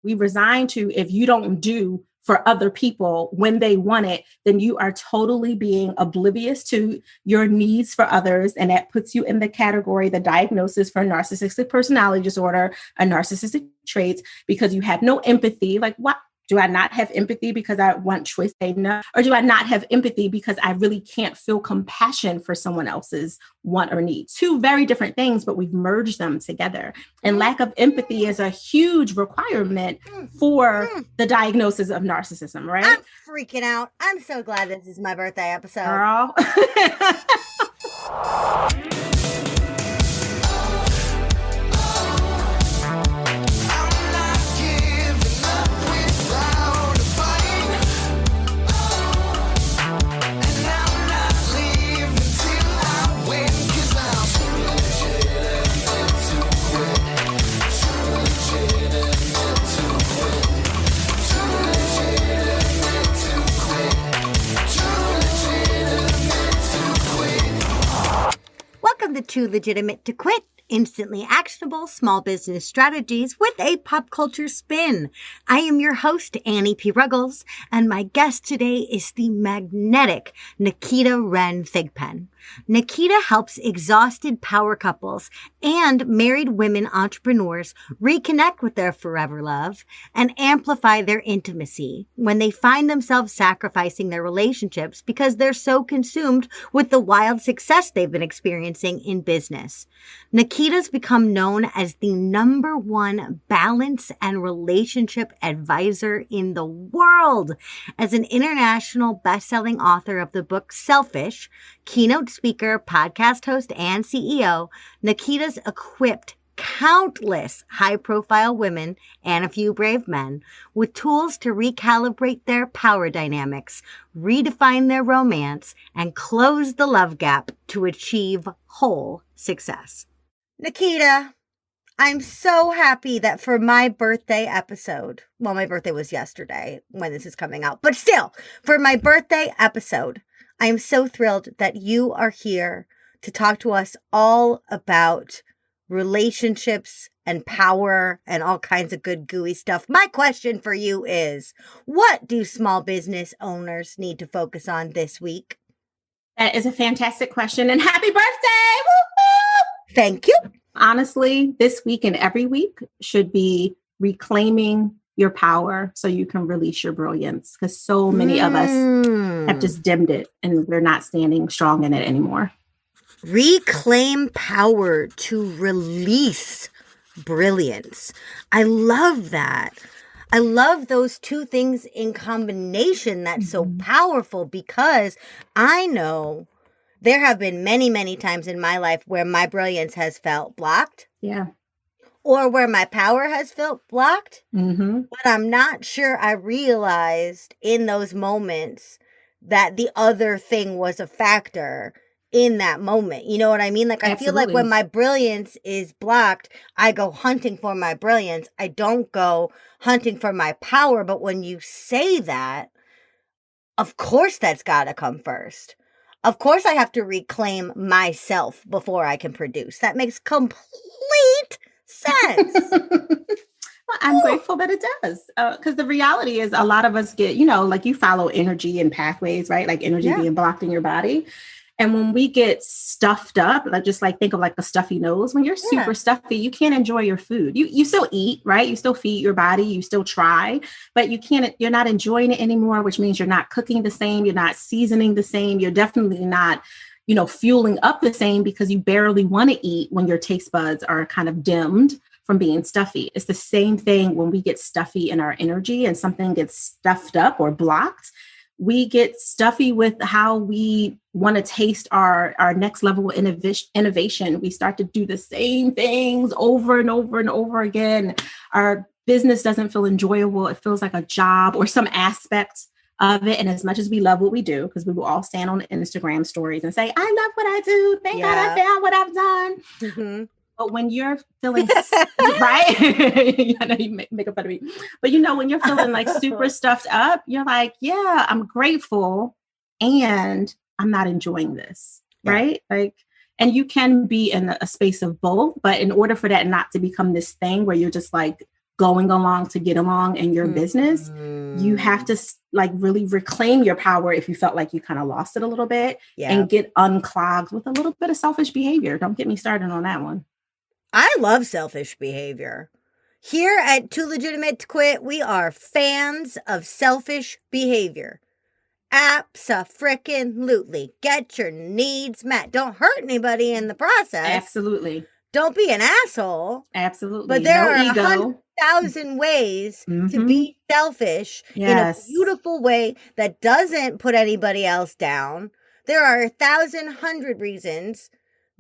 We resign to, if you don't do for other people when they want it, then you are totally being oblivious to your needs for others. And that puts you in the category, the diagnosis for narcissistic personality disorder, a narcissistic traits, because you have no empathy. Like, what? Do I not have empathy because I want choice? Say no. Or do I not have empathy because I really can't feel compassion for someone else's want or need? Two very different things, but we've merged them together. And lack of empathy is a huge requirement for the diagnosis of narcissism, right? I'm freaking out. I'm so glad this is my birthday episode. Girl. Welcome to Too Legitimate to Quit, instantly actionable small business strategies with a pop culture spin. I am your host, Annie P. Ruggles, and my guest today is the magnetic Naketa Ren Thigpen. Naketa helps exhausted power couples and married women entrepreneurs reconnect with their forever love and amplify their intimacy when they find themselves sacrificing their relationships because they're so consumed with the wild success they've been experiencing in business. Naketa's become known as the #1 balance and relationship advisor in the world. As an international best-selling author of the book Selfish, keynote speaker, podcast host, and CEO, Naketa's equipped countless high-profile women and a few brave men with tools to recalibrate their power dynamics, redefine their romance, and close the love gap to achieve whole success. Naketa, I'm so happy that for my birthday episode, well, my birthday was yesterday when this is coming out, but still, for my birthday episode, I am so thrilled that you are here to talk to us all about relationships and power and all kinds of good gooey stuff. My question for you is, what do small business owners need to focus on this week? That is a fantastic question, and happy birthday! Woo-hoo! Thank you. Honestly, this week and every week should be reclaiming your power so you can release your brilliance, because so many of us have just dimmed it and we're not standing strong in it anymore. Reclaim power to release brilliance. I love that. I love those two things in combination. That's so powerful, because I know there have been many, many times in my life where my brilliance has felt blocked. Yeah. Or where my power has felt blocked. Mm-hmm. But I'm not sure I realized in those moments that the other thing was a factor in that moment. You know what I mean? Like, I feel like when my brilliance is blocked, I go hunting for my brilliance. I don't go hunting for my power. But when you say that, of course that's got to come first. Of course I have to reclaim myself before I can produce. That makes complete sense. Well, I'm grateful that it does. Because the reality is, a lot of us get, like, you follow energy and pathways, right? Like energy being blocked in your body. And when we get stuffed up, like think of like a stuffy nose. When you're super stuffy, you can't enjoy your food. You still eat, right? You still feed your body. You still try, but you're not enjoying it anymore, which means you're not cooking the same. You're not seasoning the same. You're definitely not, fueling up the same, because you barely want to eat when your taste buds are kind of dimmed from being stuffy. It's the same thing when we get stuffy in our energy and something gets stuffed up or blocked. We get stuffy with how we want to taste our next level of innovation. We start to do the same things over and over and over again. Our business doesn't feel enjoyable. It feels like a job or some aspect of it. And as much as we love what we do, because we will all stand on Instagram stories and say, I love what I do. Thank God I found what I've done. Mm-hmm. But when you're feeling, right? I know you make fun of me. But when you're feeling like super stuffed up, you're like, yeah, I'm grateful and I'm not enjoying this, right? Like, and you can be in a space of both. But in order for that not to become this thing where you're just like going along to get along in your business, you have to like really reclaim your power if you felt like you kind of lost it a little bit and get unclogged with a little bit of selfish behavior. Don't get me started on that one. I love selfish behavior. Here at Too Legitimate to Quit, we are fans of selfish behavior. Abso-frickin-lutely. Get your needs met. Don't hurt anybody in the process. Absolutely. Don't be an asshole. Absolutely. But there are 100,000 ways to be selfish in a beautiful way that doesn't put anybody else down. There are 1,100 reasons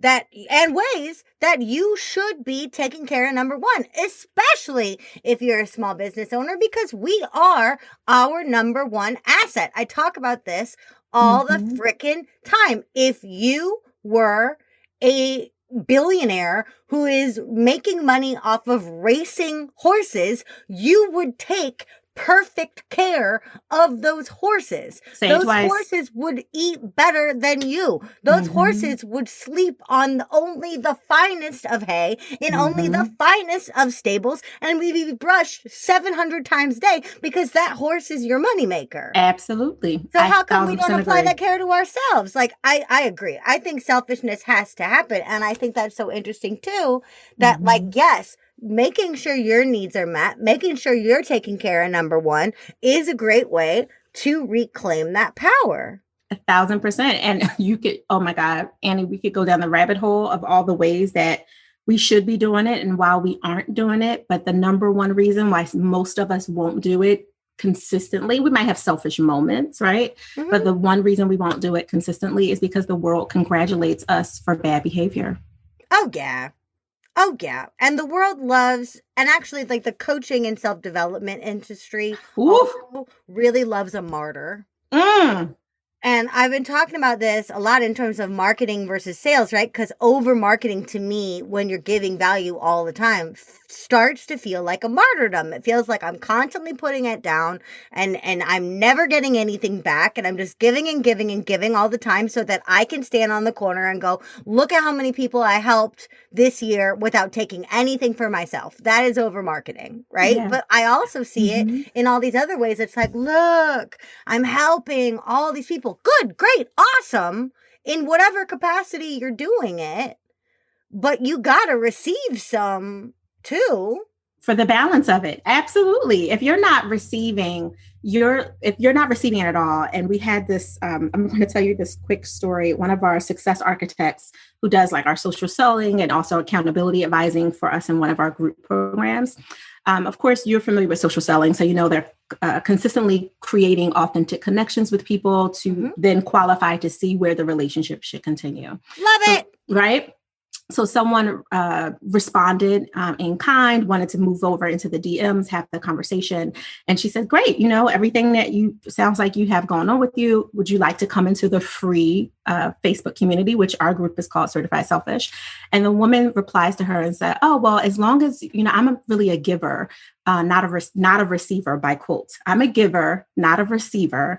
and ways that you should be taking care of number one, especially if you're a small business owner, because we are our number one asset. I talk about this all the frickin' time. If you were a billionaire who is making money off of racing horses, you would take perfect care of those horses. Those horses would eat better than you. Those horses would sleep on only the finest of hay in only the finest of stables and would be brushed 700 times a day because that horse is your moneymaker. Absolutely. So how come we don't apply that care to ourselves? Like, I agree. I think selfishness has to happen. And I think that's so interesting too, that like, yes, making sure your needs are met, making sure you're taking care of number one is a great way to reclaim that power. 1,000%. And you could, oh my God, Annie, we could go down the rabbit hole of all the ways that we should be doing it and why we aren't doing it. But the number one reason why most of us won't do it consistently, we might have selfish moments, right? But the one reason we won't do it consistently is because the world congratulates us for bad behavior. Oh, yeah. Oh, yeah. And the world loves, and actually like the coaching and self-development industry also really loves a martyr. And I've been talking about this a lot in terms of marketing versus sales, right? Because over marketing to me, when you're giving value all the time, starts to feel like a martyrdom. It feels like I'm constantly putting it down and I'm never getting anything back. And I'm just giving and giving and giving all the time so that I can stand on the corner and go, look at how many people I helped this year without taking anything for myself. That is over marketing, right? Yeah. But I also see it in all these other ways. It's like, look, I'm helping all these people. Good, great, awesome, in whatever capacity you're doing it, but you gotta receive some too. For the balance of it. Absolutely. If you're not receiving, if you're not receiving it at all. And we had this, I'm going to tell you this quick story. One of our success architects who does like our social selling and also accountability advising for us in one of our group programs. Of course, you're familiar with social selling. So, you know, they're consistently creating authentic connections with people to then qualify to see where the relationship should continue. Love it. Right. So someone responded in kind, wanted to move over into the DMs, have the conversation. And she said, great, you know, everything that sounds like you have going on with you. Would you like to come into the free Facebook community, which our group is called Certified Selfish? And the woman replies to her and said, oh, well, as long as, you know, I'm really a giver, not a receiver, by quote. I'm a giver, not a receiver.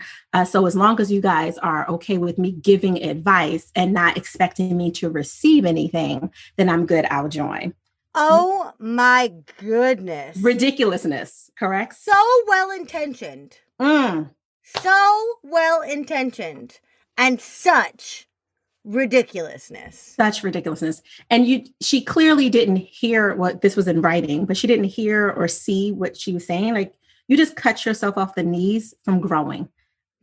So as long as you guys are okay with me giving advice and not expecting me to receive anything, then I'm good. I'll join. Oh my goodness. Ridiculousness, correct? So well-intentioned. So well-intentioned. And such ridiculousness. Such ridiculousness. And she clearly didn't hear what this was in writing, but she didn't hear or see what she was saying. Like, you just cut yourself off the knees from growing.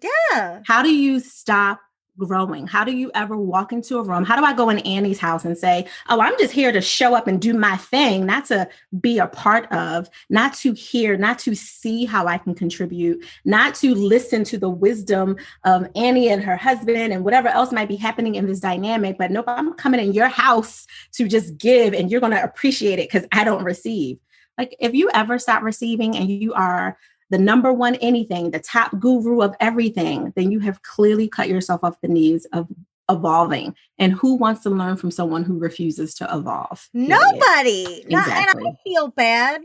Yeah. How do you stop growing? How do you ever walk into a room? How do I go in Annie's house and say, oh, I'm just here to show up and do my thing, not to be a part of, not to hear, not to see how I can contribute, not to listen to the wisdom of Annie and her husband and whatever else might be happening in this dynamic. But nope, I'm coming in your house to just give and you're going to appreciate it because I don't receive. Like, if you ever stop receiving and you are the number one anything, the top guru of everything, then you have clearly cut yourself off the knees of evolving. And who wants to learn from someone who refuses to evolve? Period. Nobody. Exactly. And I feel bad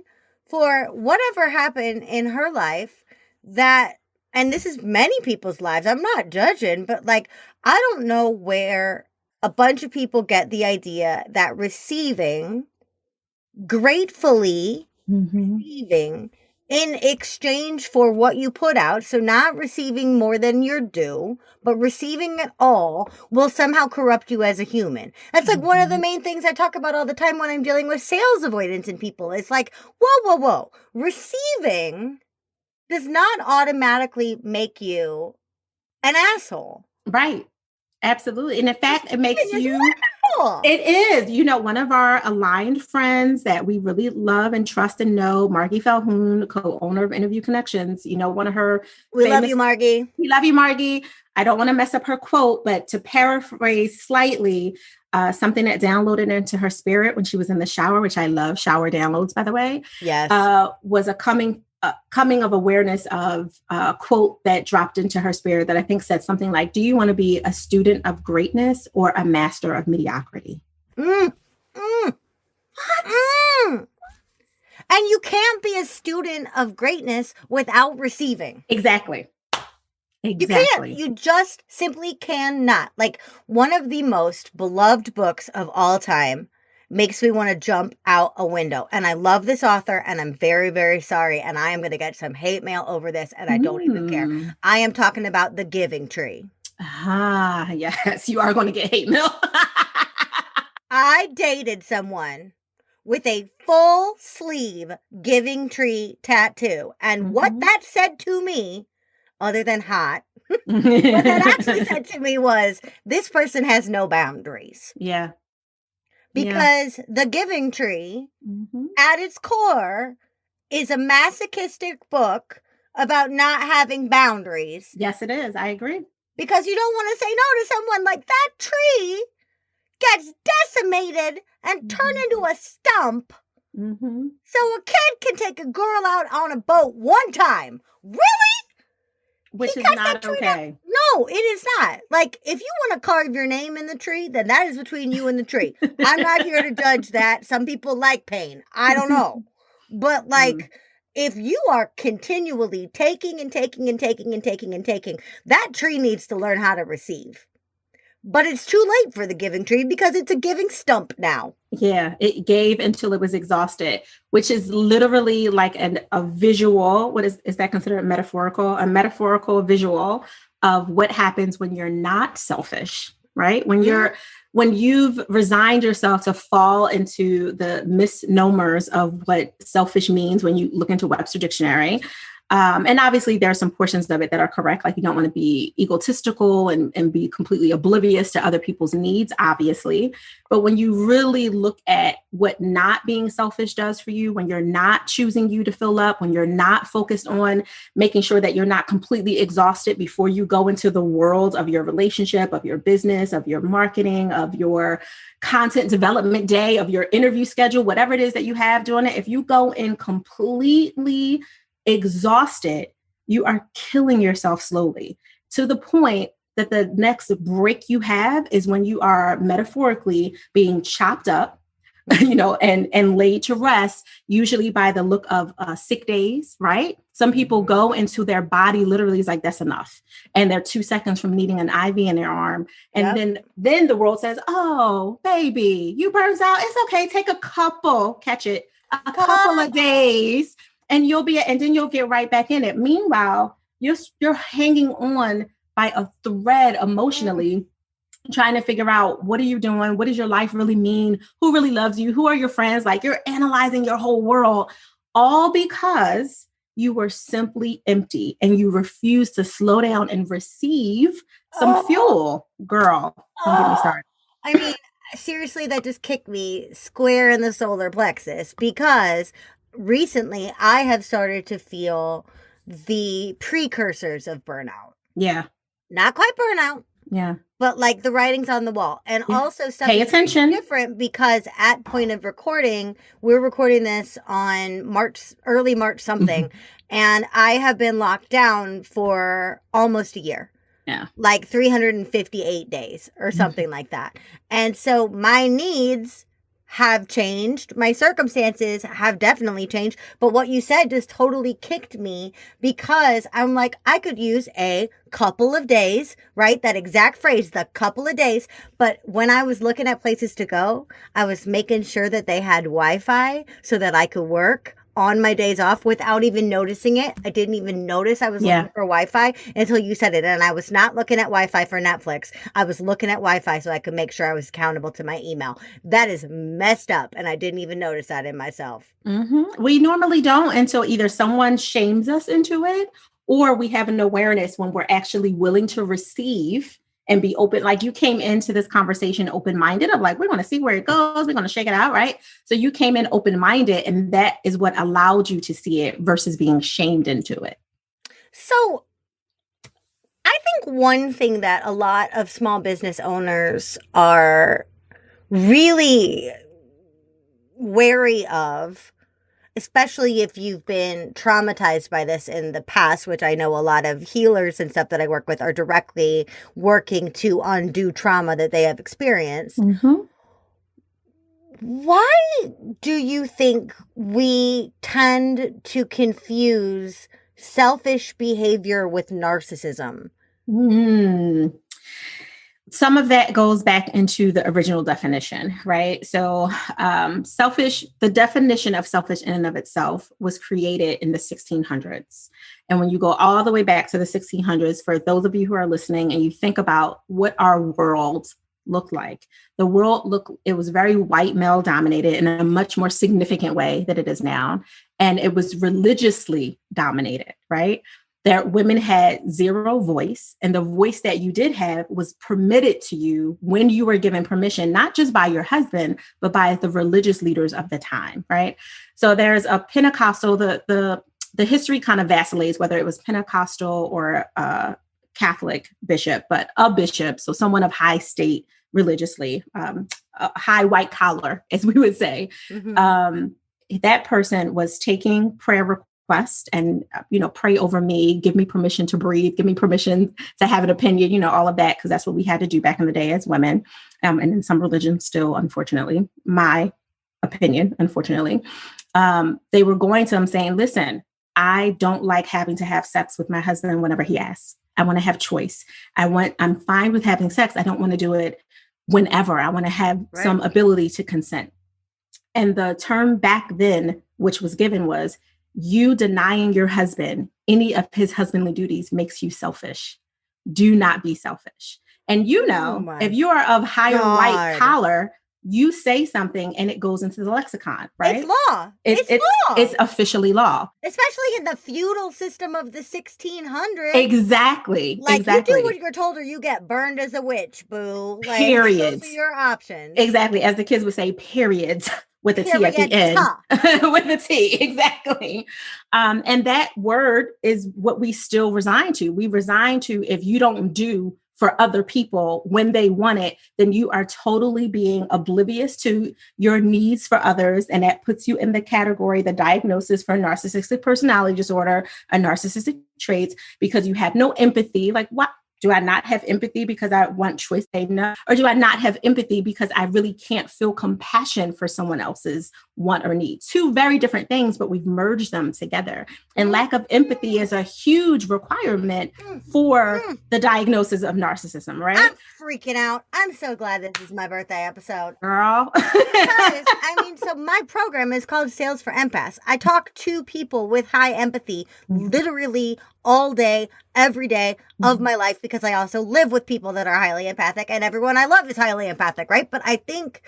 for whatever happened in her life and this is many people's lives. I'm not judging, but like, I don't know where a bunch of people get the idea that receiving gratefully receiving in exchange for what you put out, so not receiving more than you're due, but receiving it all, will somehow corrupt you as a human. That's like one of the main things I talk about all the time when I'm dealing with sales avoidance in people. It's like, whoa. Receiving does not automatically make you an asshole. Right. Absolutely. And in fact, it makes you, wonderful. It is, one of our aligned friends that we really love and trust and know, Margie Falhoun, co-owner of Interview Connections, one of her We love you, Margie. We love you, Margie. I don't want to mess up her quote, but to paraphrase slightly, something that downloaded into her spirit when she was in the shower, which I love shower downloads, by the way, yes, was a coming of awareness of a quote that dropped into her spirit that I think said something like, do you want to be a student of greatness or a master of mediocrity? What? And you can't be a student of greatness without receiving. Exactly. You can't. You just simply cannot. Like, one of the most beloved books of all time makes me want to jump out a window. And I love this author, and I'm very, very sorry. And I am going to get some hate mail over this, and I don't even care. I am talking about The Giving Tree. Yes, you are going to get hate mail. I dated someone with a full sleeve Giving Tree tattoo. And what that said to me, other than hot, what that actually said to me was, this person has no boundaries. Yeah. Because The Giving Tree, at its core, is a masochistic book about not having boundaries. Yes, it is. I agree. Because you don't want to say no to someone like that tree gets decimated and turned into a stump. So a kid can take a girl out on a boat one time. Really? Which is not okay. No, it is not. Like, if you want to carve your name in the tree, then that is between you and the tree. I'm not here to judge that. Some people like pain. I don't know. But, like, if you are continually taking and taking and taking and taking and taking, that tree needs to learn how to receive. But it's too late for the Giving Tree because it's a giving stump now. Yeah, it gave until it was exhausted, which is literally like a visual. What is that considered metaphorical? A metaphorical visual of what happens when you're not selfish, right? When you've resigned yourself to fall into the misnomers of what selfish means when you look into Webster Dictionary. And obviously there are some portions of it that are correct. Like, you don't want to be egotistical and be completely oblivious to other people's needs, obviously. But when you really look at what not being selfish does for you, when you're not choosing you to fill up, when you're not focused on making sure that you're not completely exhausted before you go into the world of your relationship, of your business, of your marketing, of your content development day, of your interview schedule, whatever it is that you have doing it, if you go in completely exhausted, you are killing yourself slowly to the point that the next break you have is when you are metaphorically being chopped up, and laid to rest, usually by the look of sick days, right? Some people go into their body literally is like, that's enough. And they're 2 seconds from needing an IV in their arm. And then the world says, oh, baby, you burns out. It's okay. Take a couple of days. And then you'll get right back in it. Meanwhile, you're hanging on by a thread emotionally, trying to figure out, what are you doing? What does your life really mean? Who really loves you? Who are your friends? Like, you're analyzing your whole world, all because you were simply empty and you refused to slow down and receive some fuel. Girl, don't get me started. I mean, seriously, that just kicked me square in the solar plexus, because recently I have started to feel the precursors of burnout. Yeah. Not quite burnout. Yeah. But like the writing's on the wall. And also pay attention. Different, because at point of recording, we're recording this on early March something. And I have been locked down for almost a year. Yeah. Like 358 days or something like that. And so my needs have changed. My circumstances have definitely changed. But what you said just totally kicked me, because I'm like, I could use a couple of days, right? That exact phrase, the couple of days. But when I was looking at places to go, I was making sure that they had Wi-Fi so that I could work on my days off without even noticing it. I didn't even notice I was looking for Wi-Fi until you said it. And I was not looking at Wi-Fi for Netflix. I was looking at Wi-Fi so I could make sure I was accountable to my email. That is messed up. And I didn't even notice that in myself. Mm-hmm. We normally don't until either someone shames us into it, or we have an awareness when we're actually willing to receive and be open. Like you came into this conversation open-minded of like, we're going to see where it goes. We're going to shake it out. Right. So you came in open-minded, and that is what allowed you to see it versus being shamed into it. So I think one thing that a lot of small business owners are really wary of, especially if you've been traumatized by this in the past, which I know a lot of healers and stuff that I work with are directly working to undo trauma that they have experienced. Mm-hmm. Why do you think we tend to confuse selfish behavior with narcissism? Some of that goes back into the original definition, right? So the definition of selfish in and of itself was created in the 1600s. And when you go all the way back to the 1600s, for those of you who are listening and you think about what our world looked like, it was very white male dominated in a much more significant way than it is now. And it was religiously dominated, right? That women had zero voice, and the voice that you did have was permitted to you when you were given permission, not just by your husband, but by the religious leaders of the time, right? So there's a Pentecostal, the history kind of vacillates whether it was Pentecostal or Catholic bishop, but a bishop, so someone of high state religiously, a high white collar, as we would say. Mm-hmm. That person was taking prayer request and, pray over me, give me permission to breathe, give me permission to have an opinion, all of that, because that's what we had to do back in the day as women. And in some religions still, unfortunately, my opinion, unfortunately, they were going to him saying, listen, I don't like having to have sex with my husband whenever he asks. I want to have choice. I'm fine with having sex. I don't want to do it whenever. I want to have some ability to consent. And the term back then, which was given, was you denying your husband any of his husbandly duties makes you selfish. Do not be selfish. And if you are of higher white collar, you say something and it goes into the lexicon, right? It's law. It's law. It's officially law. Especially in the feudal system of the 1600s. Exactly. You do what you're told or you get burned as a witch, boo. Periods. Those are your options. Exactly. As the kids would say, periods. With a T at the end. With a T, exactly. And that word is what we still resign to. We resign to, if you don't do for other people when they want it, then you are totally being oblivious to your needs for others. And that puts you in the category, the diagnosis for narcissistic personality disorder, a narcissistic traits, because you have no empathy. Like, what? Do I not have empathy because I want choice? No. Or do I not have empathy because I really can't feel compassion for someone else's want or need? Two very different things, but we've merged them together. And lack of empathy is a huge requirement for the diagnosis of narcissism, right? I'm freaking out. I'm so glad this is my birthday episode. Girl. So my program is called Sales for Empaths. I talk to people with high empathy literally all day, every day of my life, because I also live with people that are highly empathic, and everyone I love is highly empathic, right? But I think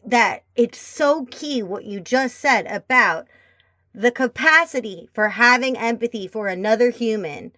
that it's so key what you just said about the capacity for having empathy for another human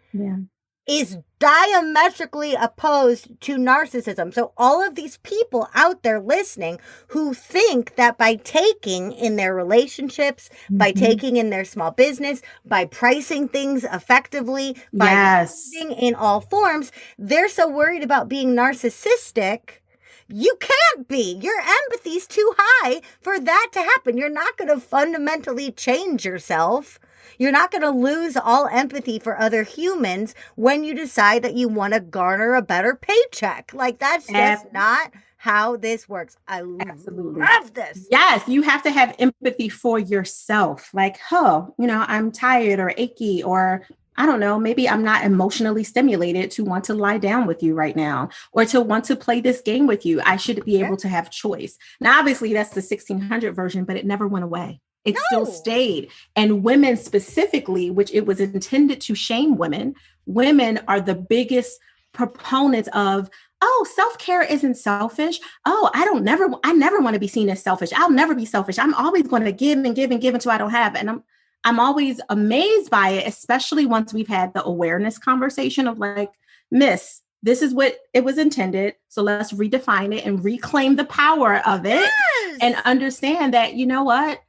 is diametrically opposed to narcissism. So all of these people out there listening who think that by taking in their relationships, by taking in their small business, by pricing things effectively, by pricing in all forms, they're so worried about being narcissistic. You can't be. Your empathy's too high for that to happen. You're not going to fundamentally change yourself. You're not going to lose all empathy for other humans when you decide that you want to garner a better paycheck. That's just not how this works. I love this. Yes, you have to have empathy for yourself. I'm tired or achy, or I don't know, maybe I'm not emotionally stimulated to want to lie down with you right now or to want to play this game with you. I should be able to have choice. Now, obviously, that's the 1600 version, but it never went away. It still No. stayed. And women specifically, which it was intended to shame women, women are the biggest proponents of, oh, self-care isn't selfish. Oh, I never want to be seen as selfish. I'll never be selfish. I'm always going to give and give and give until I don't have. And I'm always amazed by it, especially once we've had the awareness conversation of like, Miss, this is what it was intended. So let's redefine it and reclaim the power of it. Yes. And understand that, you know what,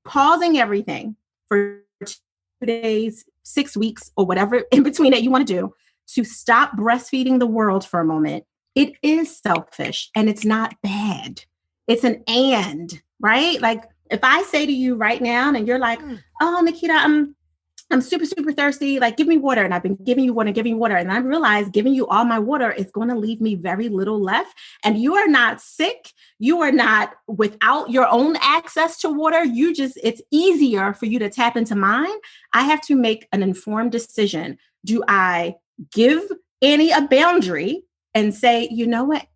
pausing everything for 2 days, 6 weeks, or whatever in between that you want to do to stop breastfeeding the world for a moment. It is selfish and it's not bad. It's an and, right? Like if I say to you right now and you're like, oh, Naketa, I'm super, super thirsty. Like, give me water. And I've been giving you water. And I realize giving you all my water is going to leave me very little left. And you are not sick. You are not without your own access to water. It's easier for you to tap into mine. I have to make an informed decision. Do I give Annie a boundary and say, you know what,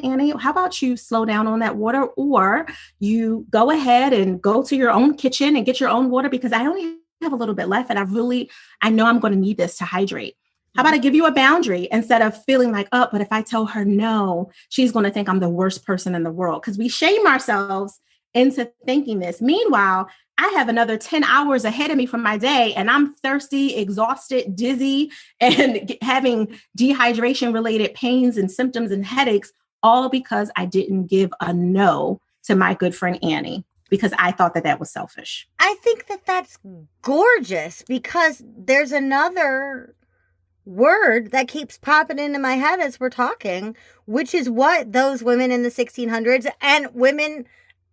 Annie, how about you slow down on that water? Or you go ahead and go to your own kitchen and get your own water because I only have a little bit left and I know I'm going to need this to hydrate. How about I give you a boundary instead of feeling like, oh, but if I tell her no, she's going to think I'm the worst person in the world, because we shame ourselves into thinking this. Meanwhile, I have another 10 hours ahead of me from my day and I'm thirsty, exhausted, dizzy, and having dehydration related pains and symptoms and headaches, all because I didn't give a no to my good friend Annie, because I thought that was selfish. I think that that's gorgeous, because there's another word that keeps popping into my head as we're talking, which is what those women in the 1600s and women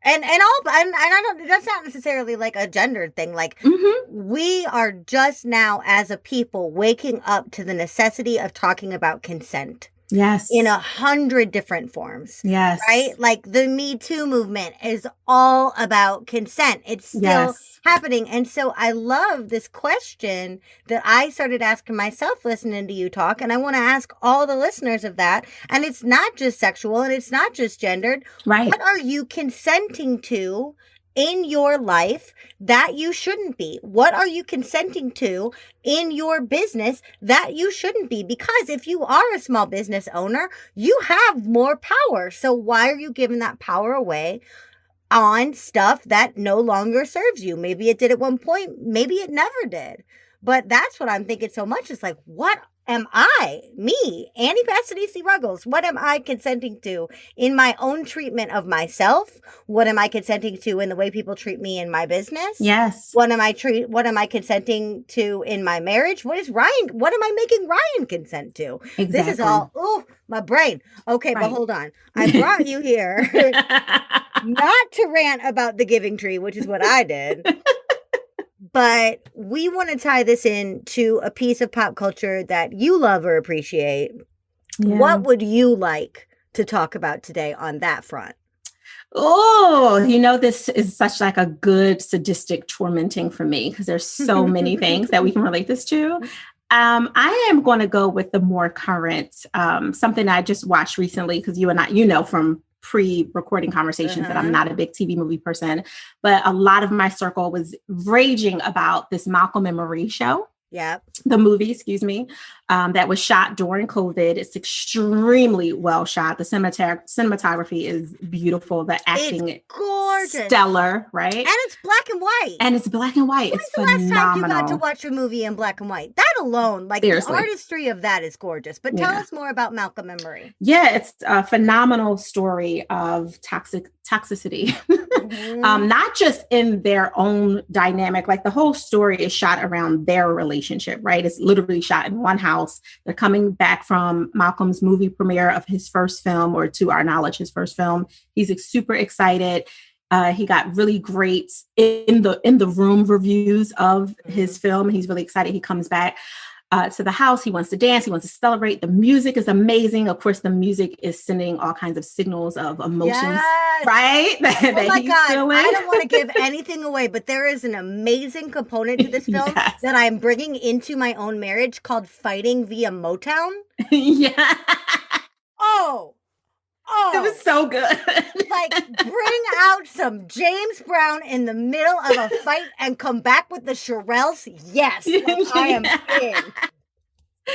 and I don't, that's not necessarily like a gendered thing. Like we are just now as a people waking up to the necessity of talking about consent. Yes. In 100 different forms. Yes. Right? Like the Me Too movement is all about consent. It's still happening. And so I love this question that I started asking myself listening to you talk. And I want to ask all the listeners of that. And it's not just sexual and it's not just gendered. Right. What are you consenting to in your life that you shouldn't be? What are you consenting to in your business that you shouldn't be? Because if you are a small business owner, you have more power. So why are you giving that power away on stuff that no longer serves you? Maybe it did at one point. Maybe it never did. But that's what I'm thinking so much. It's like, what am I, me, Annie C. Ruggles, what am I consenting to in my own treatment of myself? What am I consenting to in the way people treat me in my business? Yes. What am I consenting to in my marriage? What am I making Ryan consent to? Exactly. This is all, my brain. Okay, right. But hold on. I brought you here not to rant about the giving tree, which is what I did. But we want to tie this into a piece of pop culture that you love or appreciate. Yeah. What would you like to talk about today on that front? Oh, this is such like a good sadistic tormenting for me, because there's so many things that we can relate this to. I am going to go with the more current, something I just watched recently, because you and I, from pre-recording conversations that I'm not a big TV movie person, but a lot of my circle was raging about this Malcolm and Marie show. Yeah. The movie, that was shot during COVID. It's extremely well shot. The cinematography is beautiful. The acting is gorgeous. Stellar, right? And it's black and white. It's phenomenal. When's the last time you got to watch a movie in black and white? That alone, like seriously, the artistry of that is gorgeous. But tell us more about Malcolm and Marie. Yeah, it's a phenomenal story of toxicity. Not just in their own dynamic, like the whole story is shot around their relationship, right? It's literally shot in one house. They're coming back from Malcolm's movie premiere of his first film, or to our knowledge, his first film. He's super excited. He got really great in the room reviews of his film. He's really excited. He comes back to the house. He wants to dance. He wants to celebrate. The music is amazing. Of course, the music is sending all kinds of signals of emotions, right? Oh my God. Feeling. I don't want to give anything away, but there is an amazing component to this film that I'm bringing into my own marriage called fighting via Motown. Yeah. It was so good. Like, bring out some James Brown in the middle of a fight and come back with the Shirelles. Yes, like, I am in.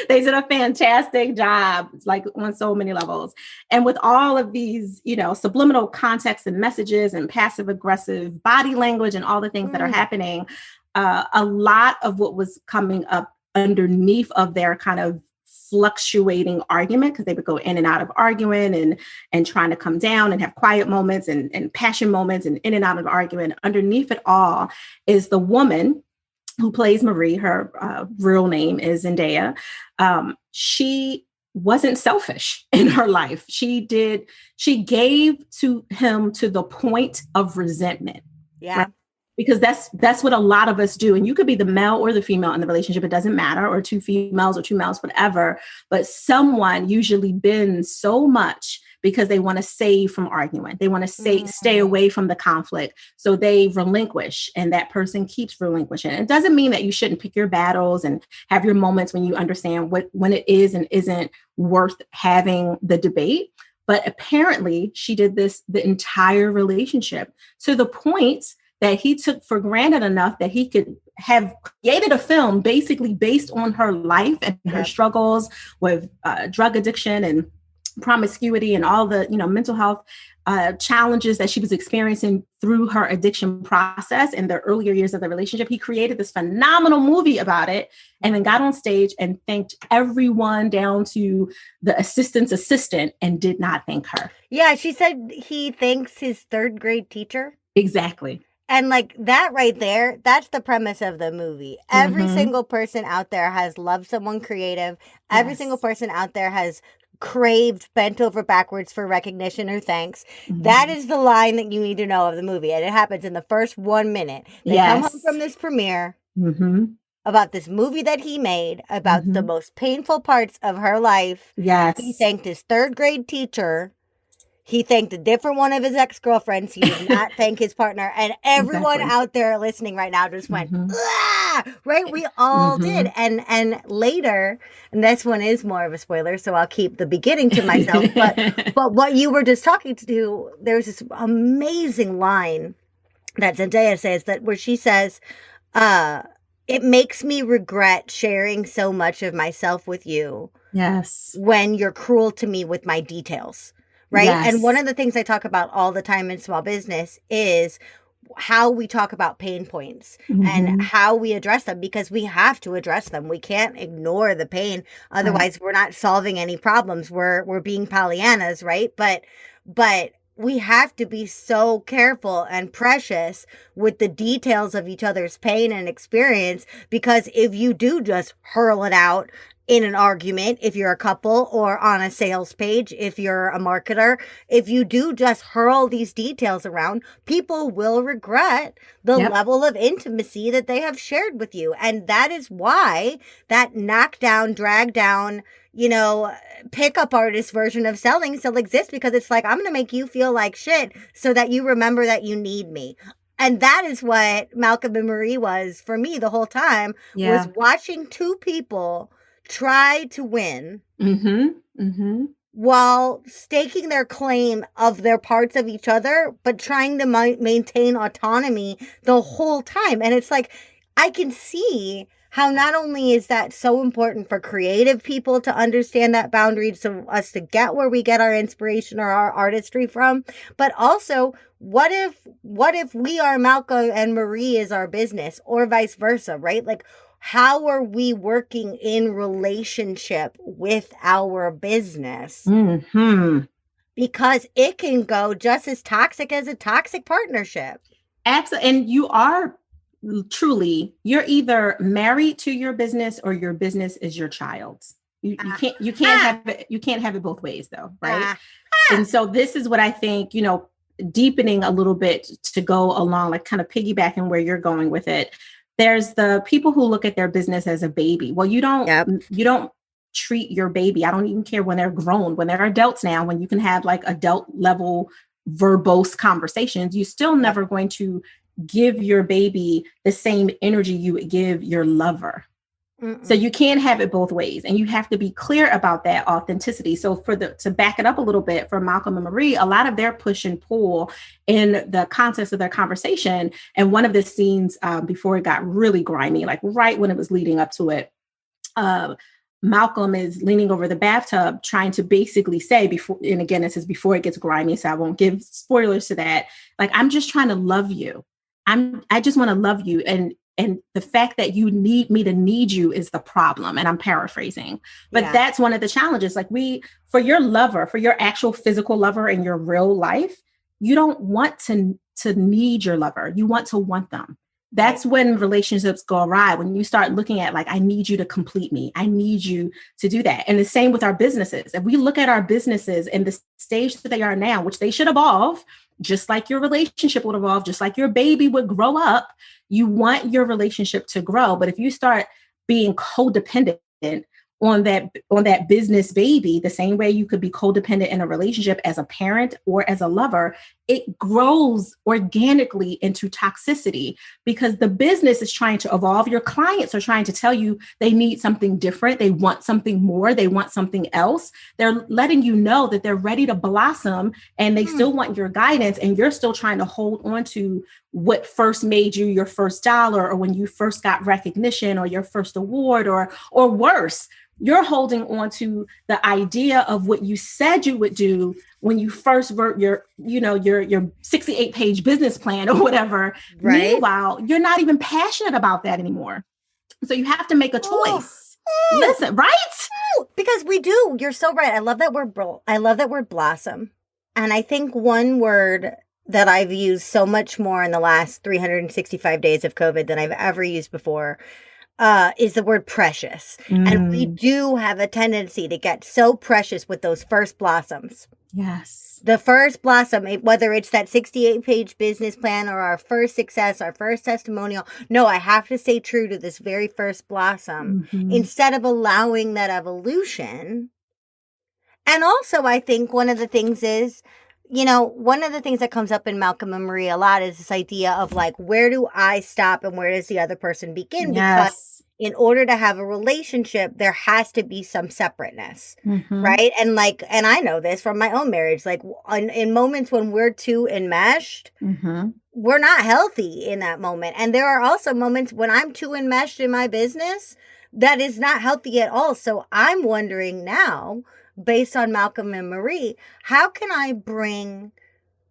They did a fantastic job, like on so many levels. And with all of these, subliminal context and messages and passive aggressive body language and all the things that are happening, a lot of what was coming up underneath of their kind of fluctuating argument, because they would go in and out of arguing and trying to come down and have quiet moments and passion moments and in and out of argument. Underneath it all is the woman who plays Marie. Her real name is Zendaya. She wasn't selfish in her life. She gave to him to the point of resentment. Yeah. Right? Because that's what a lot of us do. And you could be the male or the female in the relationship. It doesn't matter, or two females or two males, whatever. But someone usually bends so much because they want to save from arguing. They want to stay away from the conflict. So they relinquish, and that person keeps relinquishing. It doesn't mean that you shouldn't pick your battles and have your moments when you understand when it is and isn't worth having the debate. But apparently she did this the entire relationship, to the point that he took for granted enough that he could have created a film basically based on her life and her struggles with drug addiction and promiscuity and all the, mental health challenges that she was experiencing through her addiction process in the earlier years of the relationship. He created this phenomenal movie about it, and then got on stage and thanked everyone down to the assistant's assistant, and did not thank her. Yeah, she said he thanks his third grade teacher. Exactly. And like that right there, that's the premise of the movie. Every single person out there has loved someone creative. Every single person out there has craved, bent over backwards for recognition or thanks. That is the line that you need to know of the movie. And it happens in the first 1 minute. They come home from this premiere about this movie that he made, about the most painful parts of her life. Yes. He thanked his third grade teacher. He thanked a different one of his ex-girlfriends. He did not thank his partner. And everyone out there listening right now just went, right? We all did. And later, and this one is more of a spoiler, so I'll keep the beginning to myself. But what you were just talking to, there's this amazing line that Zendaya says, where she says, it makes me regret sharing so much of myself with you. Yes. When you're cruel to me with my details. Right. Yes. And one of the things I talk about all the time in small business is how we talk about pain points and how we address them, because we have to address them. We can't ignore the pain. Otherwise, we're not solving any problems. We're being Pollyannas. Right. But we have to be so careful and precious with the details of each other's pain and experience, because if you do just hurl it out in an argument, if you're a couple, or on a sales page, if you're a marketer, if you do just hurl these details around, people will regret the level of intimacy that they have shared with you. And that is why that knockdown, drag down, pickup artist version of selling still exists, because it's like, I'm going to make you feel like shit so that you remember that you need me. And that is what Malcolm and Marie was for me the whole time, was watching two people try to win while staking their claim of their parts of each other, but trying to maintain autonomy the whole time. And it's like, I can see how not only is that so important for creative people to understand that boundary, so us to get where we get our inspiration or our artistry from, but also what if we are Malcolm and Marie is our business, or vice versa, right? Like, how are we working in relationship with our business? Because it can go just as toxic as a toxic partnership. Absolutely. And you are you're either married to your business, or your business is your child's. You can't have it both ways though, right? And so this is what I think, deepening a little bit to go along, like kind of piggybacking where you're going with it. There's the people who look at their business as a baby. Well, you don't treat your baby. I don't even care when they're grown, when they're adults now, when you can have like adult level verbose conversations, you're still never going to give your baby the same energy you would give your lover. So you can't have it both ways, and you have to be clear about that authenticity. So to back it up a little bit, for Malcolm and Marie, a lot of their push and pull in the context of their conversation, and one of the scenes before it got really grimy, like right when it was leading up to it, Malcolm is leaning over the bathtub trying to basically say before, and again, this is before it gets grimy, so I won't give spoilers to that. Like, I'm just trying to love you. I just want to love you. And the fact that you need me to need you is the problem. And I'm paraphrasing, but that's one of the challenges. Like, for your lover, for your actual physical lover in your real life, you don't want to need your lover. You want to want them. That's when relationships go awry, when you start looking at, like, I need you to complete me. I need you to do that. And the same with our businesses. If we look at our businesses in the stage that they are now, which they should evolve, just like your relationship would evolve, just like your baby would grow up, you want your relationship to grow. But if you start being codependent on that business baby, the same way you could be codependent in a relationship as a parent or as a lover, it grows organically into toxicity because the business is trying to evolve. Your clients are trying to tell you they need something different. They want something more. They want something else. They're letting you know that they're ready to blossom and they still want your guidance. And you're still trying to hold on to what first made you your first dollar, or when you first got recognition, or your first award, or worse, you're holding on to the idea of what you said you would do when you first wrote your 68-page business plan or whatever. Right. Meanwhile, you're not even passionate about that anymore. So you have to make a choice. Listen, right? Because we do. You're so right. I love that word. I love that word blossom. And I think one word that I've used so much more in the last 365 days of COVID than I've ever used before is the word precious. And we do have a tendency to get so precious with those first blossoms. Yes. The first blossom, whether it's that 68-page business plan or our first success, our first testimonial. No, I have to stay true to this very first blossom instead of allowing that evolution. And also, I think one of the things is, one of the things that comes up in Malcolm and Marie a lot is this idea of, like, where do I stop and where does the other person begin? Yes. Because in order to have a relationship, there has to be some separateness, right? And I know this from my own marriage, like in moments when we're too enmeshed, we're not healthy in that moment. And there are also moments when I'm too enmeshed in my business that is not healthy at all. So I'm wondering now, based on Malcolm and Marie, how can I bring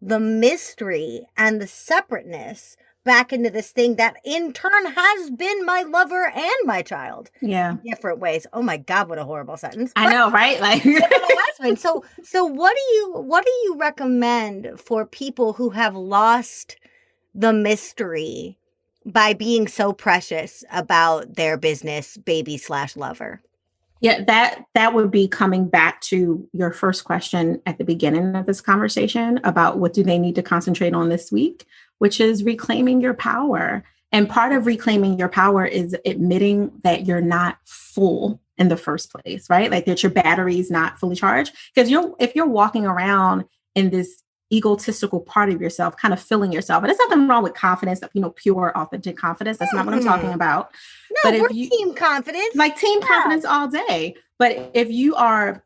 the mystery and the separateness back into this thing that in turn has been my lover and my child? Yeah. In different ways. Oh my God, what a horrible sentence. I know, right? Like So what do you recommend for people who have lost the mystery by being so precious about their business baby/lover? Yeah, that would be coming back to your first question at the beginning of this conversation about what do they need to concentrate on this week, which is reclaiming your power. And part of reclaiming your power is admitting that you're not full in the first place, right? Like that your battery's not fully charged. Because if you're walking around in this egotistical part of yourself, kind of filling yourself. And there's nothing wrong with confidence, pure, authentic confidence. That's not what I'm talking about. No, but we're team confidence. Like team confidence all day. But if you are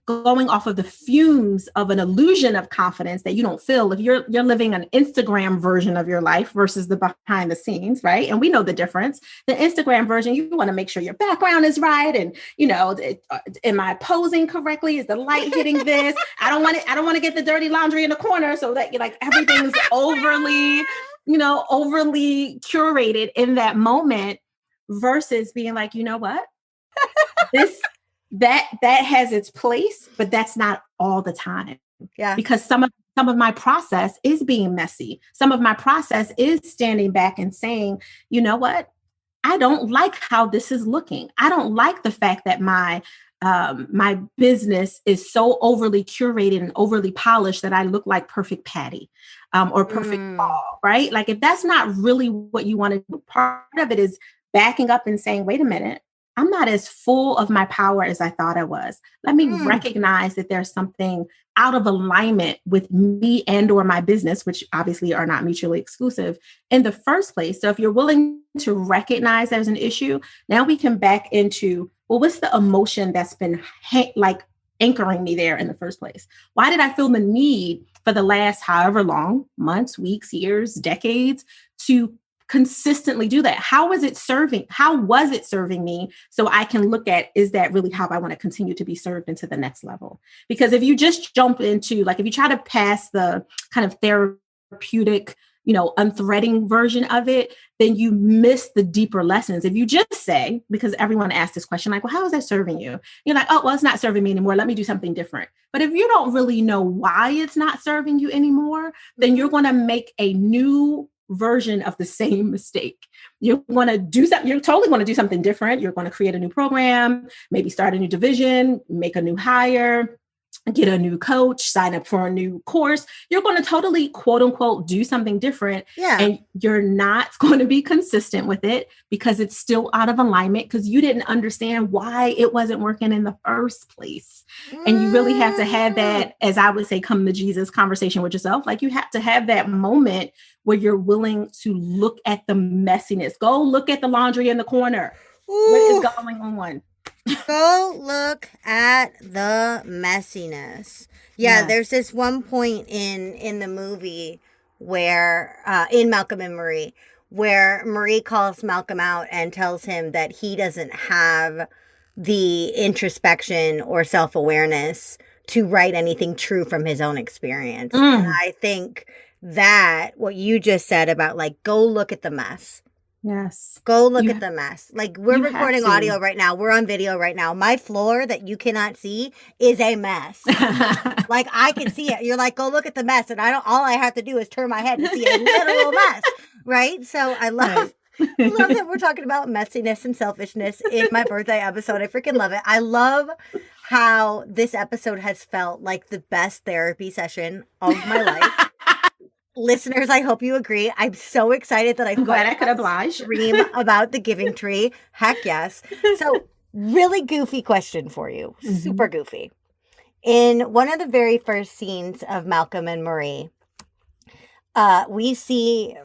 going off of the fumes of an illusion of confidence that you don't feel, if you're living an Instagram version of your life versus the behind the scenes, right? And we know the difference. The Instagram version, you want to make sure your background is right, and am I posing correctly? Is the light hitting this? I don't want to get the dirty laundry in the corner, so that everything's overly curated in that moment, versus being like, you know what, that has its place, but that's not all the time. Yeah. Because some of my process is being messy. Some of my process is standing back and saying, you know what? I don't like how this is looking. I don't like the fact that my business is so overly curated and overly polished that I look like perfect Patty or perfect Paul, right? Like if that's not really what you want to do, part of it is backing up and saying, wait a minute, I'm not as full of my power as I thought I was. Let me recognize that there's something out of alignment with me and or my business, which obviously are not mutually exclusive in the first place. So if you're willing to recognize there's an issue, now we can back into, well, what's the emotion that's been like anchoring me there in the first place? Why did I feel the need for the last however long, months, weeks, years, decades, to consistently do that? How was it serving me? So I can look at, is that really how I want to continue to be served into the next level? Because if you just jump into, like, if you try to pass the kind of therapeutic, unthreading version of it, then you miss the deeper lessons. If you just say, because everyone asks this question, like, well, how is that serving you? You're like, oh, well, it's not serving me anymore. Let me do something different. But if you don't really know why it's not serving you anymore, then you're going to make a new version of the same mistake. You want to do something, you totally want to do something different. You're going to create a new program, maybe start a new division, make a new hire, get a new coach, sign up for a new course. You're going to totally, quote unquote, do something different. Yeah. And you're not going to be consistent with it because it's still out of alignment because you didn't understand why it wasn't working in the first place. And you really have to have that, as I would say, come to Jesus conversation with yourself. Like, you have to have that moment where you're willing to look at the messiness. Go look at the laundry in the corner. Ooh. What is going on? Go look at the messiness. Yeah, yes. There's this one point in the movie where, in Malcolm and Marie, where Marie calls Malcolm out and tells him that he doesn't have the introspection or self-awareness to write anything true from his own experience. And I think that what you just said about, like, go look at the mess. Yes. Go look at the mess. Like, we're recording audio right now. We're on video right now. My floor that you cannot see is a mess. Like, I can see it. You're like, go look at the mess. And all I have to do is turn my head to see a literal mess. Right? So I love that we're talking about messiness and selfishness in my birthday episode. I freaking love it. I love how this episode has felt like the best therapy session of my life. Listeners, I hope you agree. I'm so excited that I'm glad I could oblige. Dream about the giving tree. Heck yes. So, really goofy question for you. Super goofy. In one of the very first scenes of Malcolm and Marie, we see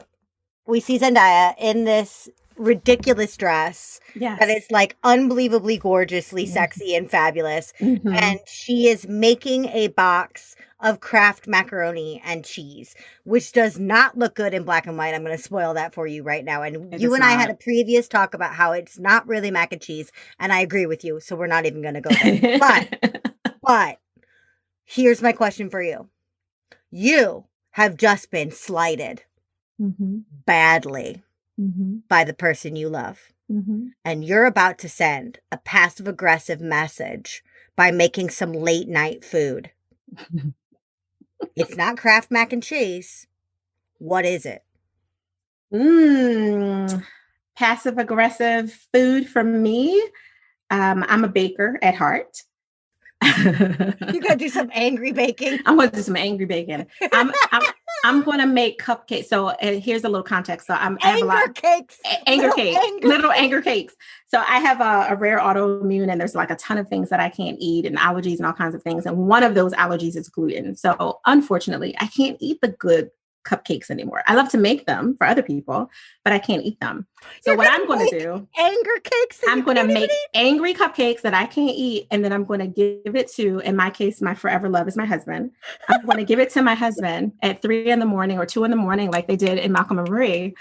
Zendaya in this ridiculous dress that is, like, unbelievably gorgeously sexy and fabulous. And she is making a box of Kraft macaroni and cheese, which does not look good in black and white. I'm going to spoil that for you right now. And you and I had a previous talk about how it's not really mac and cheese. And I agree with you. So we're not even going to go there. But here's my question for you. You have just been slighted badly by the person you love. And you're about to send a passive aggressive message by making some late night food. It's not Kraft mac and cheese. What is it? Passive aggressive food from me. I'm a baker at heart. You gotta do some angry baking. I'm gonna do some angry baking. I'm gonna make cupcakes. So here's a little context. So I have a lot cakes. Little anger cakes. So I have a rare autoimmune, and there's like a ton of things that I can't eat, and allergies and all kinds of things. And one of those allergies is gluten. So unfortunately, I can't eat the good cupcakes anymore. I love to make them for other people, but I can't eat them. So what I'm going to do, anger cakes. I'm going to make angry cupcakes that I can't eat. And then I'm going to give it to, in my case, my forever love is my husband. I'm going to give it to my husband at 3 a.m. or 2 a.m, like they did in Malcolm and Marie.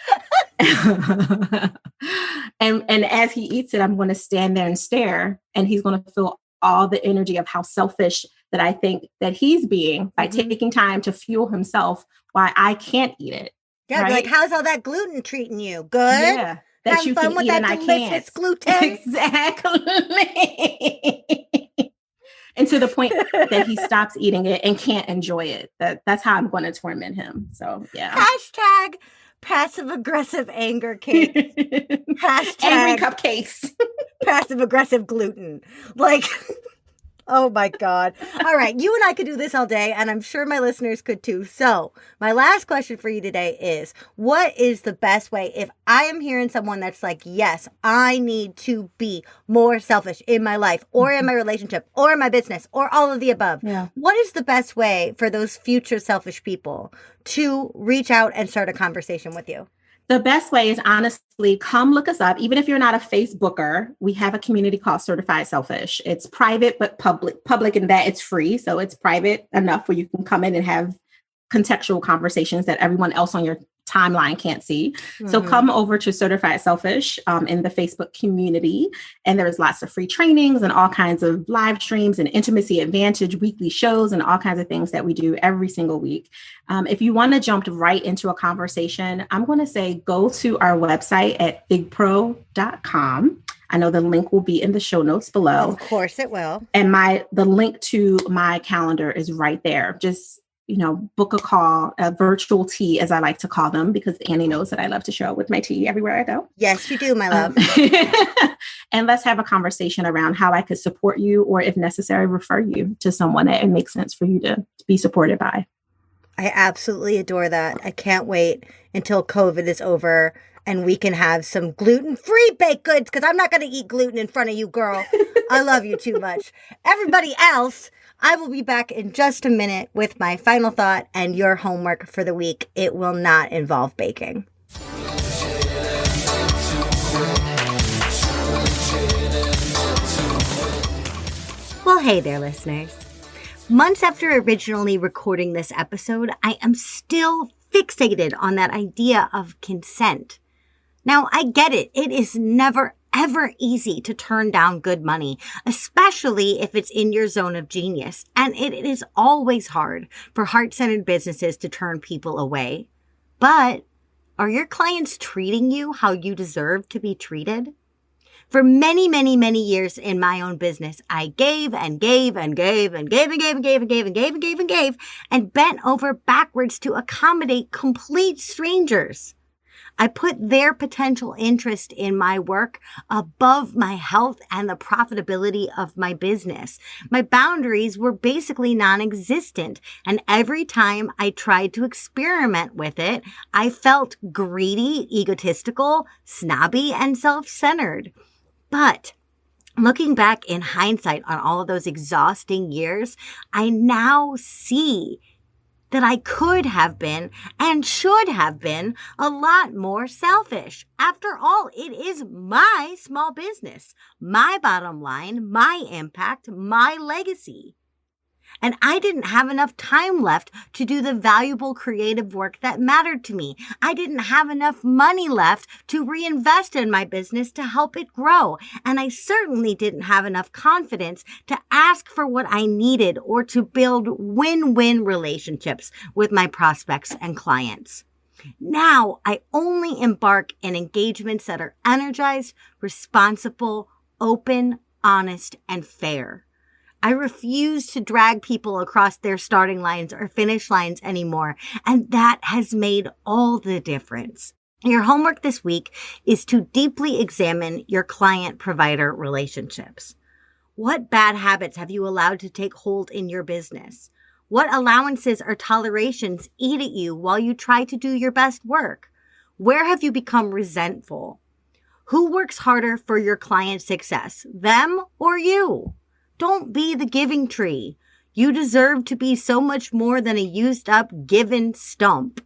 and as he eats it, I'm going to stand there and stare, and he's going to feel all the energy of how selfish that I think that he's being by taking time to fuel himself why I can't eat it. Yeah, right? Like, how's all that gluten treating you? Good? Yeah, that you can eat and I can't. Gluten. Exactly. And to the point that he stops eating it and can't enjoy it. That's how I'm going to torment him. So, yeah. Hashtag passive aggressive anger cake. Hashtag angry cupcakes. Passive aggressive gluten. Like... Oh my God. All right. You and I could do this all day, and I'm sure my listeners could too. So my last question for you today is, what is the best way if I am hearing someone that's like, yes, I need to be more selfish in my life or in my relationship or in my business or all of the above? Yeah. What is the best way for those future selfish people to reach out and start a conversation with you? The best way is honestly, come look us up. Even if you're not a Facebooker, we have a community called Certified Selfish. It's private, but public in that it's free. So it's private enough where you can come in and have contextual conversations that everyone else on your timeline can't see. Mm-hmm. So come over to Certified Selfish in the Facebook community. And there's lots of free trainings and all kinds of live streams and Intimacy Advantage weekly shows and all kinds of things that we do every single week. If you want to jump right into a conversation, I'm going to say go to our website at bigpro.com. I know the link will be in the show notes below. Of course it will. And the link to my calendar is right there. Just book a call, a virtual tea, as I like to call them, because Annie knows that I love to show up with my tea everywhere I go. Yes, you do, my love. And let's have a conversation around how I could support you, or if necessary, refer you to someone that it makes sense for you to be supported by. I absolutely adore that. I can't wait until COVID is over and we can have some gluten-free baked goods, because I'm not going to eat gluten in front of you, girl. I love you too much. Everybody else, I will be back in just a minute with my final thought and your homework for the week. It will not involve baking. Well, hey there, listeners. Months after originally recording this episode, I am still fixated on that idea of consent. Now, I get it. It is never, ever easy to turn down good money, especially if it's in your zone of genius. And it is always hard for heart-centered businesses to turn people away. But are your clients treating you how you deserve to be treated? For many, many, many years in my own business, I gave and gave and gave and gave and gave and gave and gave and gave and gave and gave and bent over backwards to accommodate complete strangers. I put their potential interest in my work above my health and the profitability of my business. My boundaries were basically non-existent, and every time I tried to experiment with it, I felt greedy, egotistical, snobby, and self-centered. But looking back in hindsight on all of those exhausting years, I now see that I could have been and should have been a lot more selfish. After all, it is my small business, my bottom line, my impact, my legacy. And I didn't have enough time left to do the valuable creative work that mattered to me. I didn't have enough money left to reinvest in my business to help it grow. And I certainly didn't have enough confidence to ask for what I needed or to build win-win relationships with my prospects and clients. Now, I only embark in engagements that are energized, responsible, open, honest, and fair. I refuse to drag people across their starting lines or finish lines anymore, and that has made all the difference. Your homework this week is to deeply examine your client-provider relationships. What bad habits have you allowed to take hold in your business? What allowances or tolerations eat at you while you try to do your best work? Where have you become resentful? Who works harder for your client's success, them or you? Don't be the giving tree. You deserve to be so much more than a used up given stump.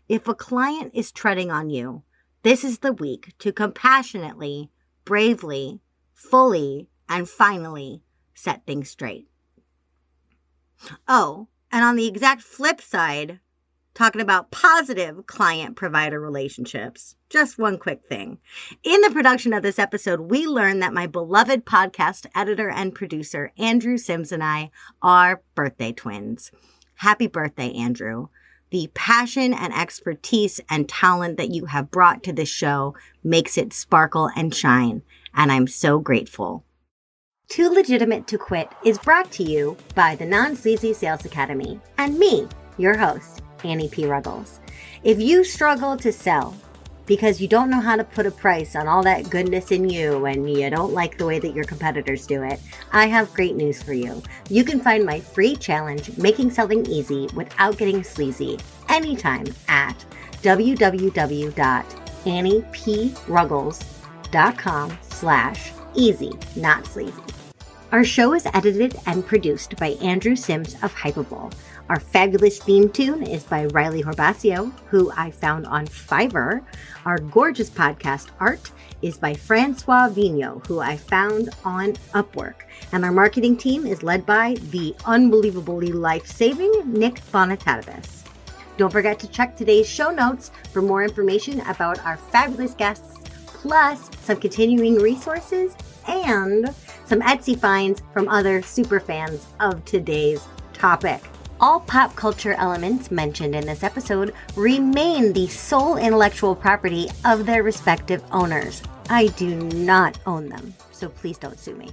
If a client is treading on you, this is the week to compassionately, bravely, fully, and finally set things straight. Oh, and on the exact flip side, talking about positive client-provider relationships. Just one quick thing. In the production of this episode, we learned that my beloved podcast editor and producer, Andrew Sims, and I are birthday twins. Happy birthday, Andrew. The passion and expertise and talent that you have brought to this show makes it sparkle and shine, and I'm so grateful. Too Legitimate to Quit is brought to you by the Non-Sleazy Sales Academy and me, your host, Annie P. Ruggles. If you struggle to sell, because you don't know how to put a price on all that goodness in you and you don't like the way that your competitors do it, I have great news for you. You can find my free challenge, Making Selling Easy Without Getting Sleazy, anytime at www.anniePruggles.com/easy, not sleazy. Our show is edited and produced by Andrew Sims of Hypable. Our fabulous theme tune is by Riley Horbasio, who I found on Fiverr. Our gorgeous podcast art is by Francois Vigneault, who I found on Upwork. And our marketing team is led by the unbelievably life-saving Nick Bonatatabis. Don't forget to check today's show notes for more information about our fabulous guests, plus some continuing resources and some Etsy finds from other super fans of today's topic. All pop culture elements mentioned in this episode remain the sole intellectual property of their respective owners. I do not own them, so please don't sue me.